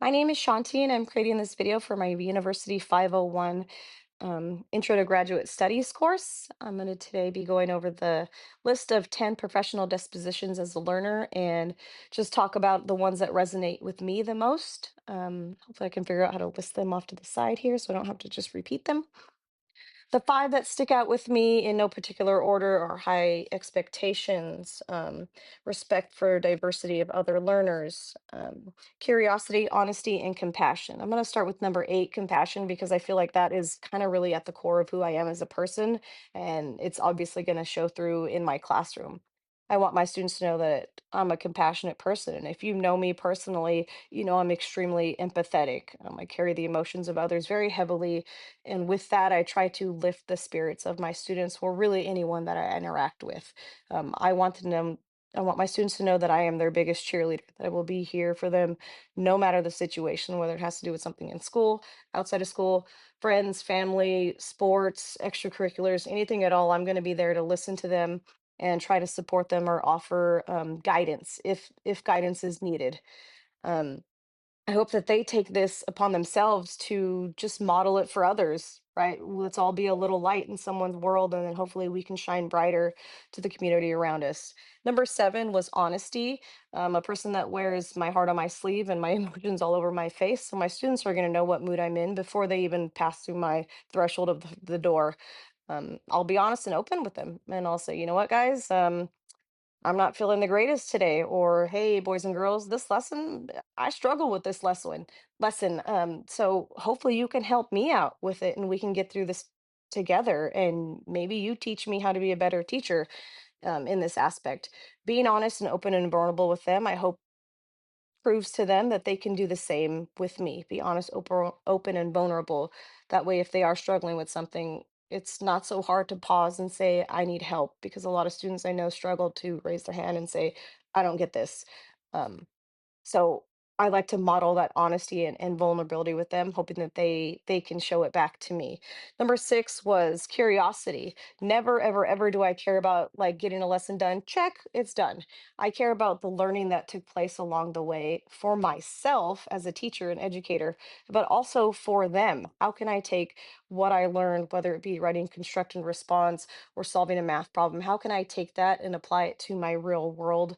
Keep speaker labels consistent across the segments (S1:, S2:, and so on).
S1: My name is Shanti, and I'm creating this video for my University 501 Intro to Graduate Studies course. I'm going to today be going over the list of 10 professional dispositions as a learner and just talk about the ones that resonate with me the most. Hopefully, I can figure out how to list them off to the side here so I don't have to just repeat them. The five that stick out with me in no particular order are high expectations, respect for diversity of other learners, curiosity, honesty, and compassion. I'm going to start with number eight, compassion, because I feel like that is kind of really at the core of who I am as a person, and it's obviously going to show through in my classroom. I want my students to know that I'm a compassionate person. And if you know me personally, you know I'm extremely empathetic. I carry the emotions of others very heavily, and with that, I try to lift the spirits of my students or really anyone that I interact with. I want my students to know that I am their biggest cheerleader, that I will be here for them no matter the situation, whether it has to do with something in school, outside of school, friends, family, sports, extracurriculars, anything at all. I'm going to be there to listen to them and try to support them or offer guidance if guidance is needed. Um, I hope that they take this upon themselves to just model it for others, right? Let's all be a little light in someone's world, and then hopefully we can shine brighter to the community around us. Number seven was honesty. A person that wears my heart on my sleeve and my emotions all over my face. So my students are going to know what mood I'm in before they even pass through my threshold of the door. I'll be honest and open with them, and I'll say, you know what, guys, I'm not feeling the greatest today, or hey, boys and girls, this lesson, I struggle with this lesson. So hopefully you can help me out with it and we can get through this together. And maybe you teach me how to be a better teacher in this aspect. Being honest and open and vulnerable with them, I hope proves to them that they can do the same with me. Be honest, open and vulnerable. That way, if they are struggling with something, it's not so hard to pause and say, I need help, because a lot of students I know struggle to raise their hand and say, I don't get this. Um, so I like to model that honesty and vulnerability with them, hoping that they can show it back to me. Number six was curiosity. Never, ever, ever do I care about like getting a lesson done. Check, it's done. I care about the learning that took place along the way for myself as a teacher and educator, but also for them. How can I take what I learned, whether it be writing construct and response or solving a math problem? How can I take that and apply it to my real world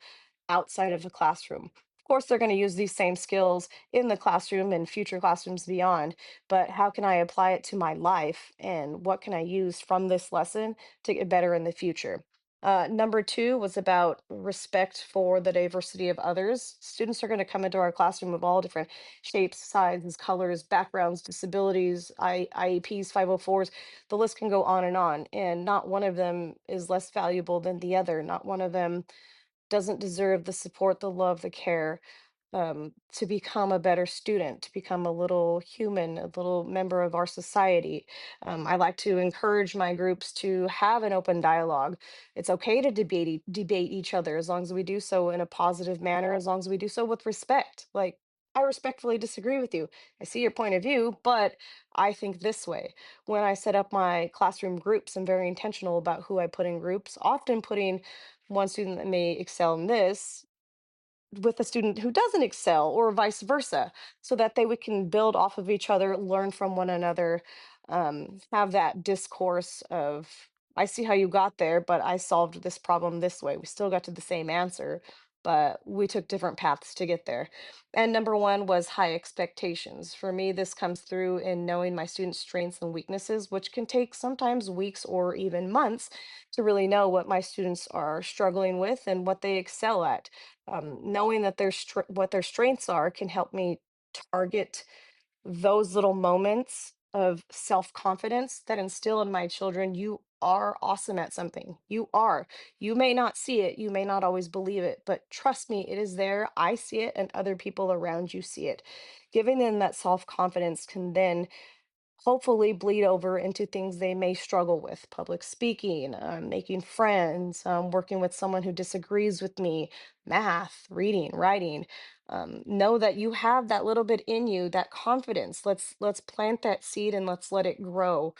S1: outside of the classroom? Of course, they're going to use these same skills in the classroom and future classrooms beyond, but how can I apply it to my life and what can I use from this lesson to get better in the future? Number two was about respect for the diversity of others. Students are going to come into our classroom of all different shapes, sizes, colors, backgrounds, disabilities, IEPs, 504s. The list can go on, and not one of them is less valuable than the other. Not one of them doesn't deserve the support, the love, the care, to become a better student, to become a little human, a little member of our society. I like to encourage my groups to have an open dialogue. It's okay to debate each other as long as we do so in a positive manner, as long as we do so with respect. Like, I respectfully disagree with you. I see your point of view, but I think this way. When I set up my classroom groups, I'm very intentional about who I put in groups, often putting one student that may excel in this with a student who doesn't excel or vice versa, so that we can build off of each other, learn from one another, have that discourse of, I see how you got there, but I solved this problem this way. We still got to the same answer, but we took different paths to get there. And number one was high expectations. For me, this comes through in knowing my students' strengths and weaknesses, which can take sometimes weeks or even months to really know what my students are struggling with and what they excel at. Knowing that what their strengths are can help me target those little moments of self-confidence that instill in my children, you are awesome at something. You are. You may not see it, you may not always believe it, but trust me, it is there. I see it, and other people around you see it. Giving them that self-confidence can then hopefully bleed over into things they may struggle with: public speaking, making friends, working with someone who disagrees with me, math, reading, writing. Know that you have that little bit in you, that confidence. Let's plant that seed and let's let it grow.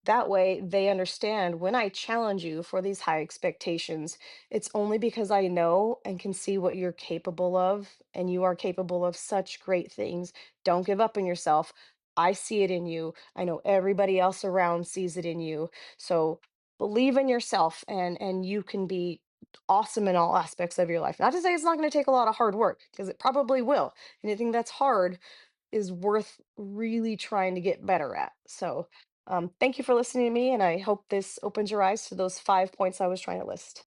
S1: That way, they understand when I challenge you for these high expectations, it's only because I know and can see what you're capable of, and you are capable of such great things. Don't give up on yourself. I see it in you. I know everybody else around sees it in you. So believe in yourself, and you can be awesome in all aspects of your life. Not to say it's not going to take a lot of hard work, because it probably will. Anything that's hard is worth really trying to get better at. So, thank you for listening to me, and I hope this opens your eyes to those 5 points I was trying to list.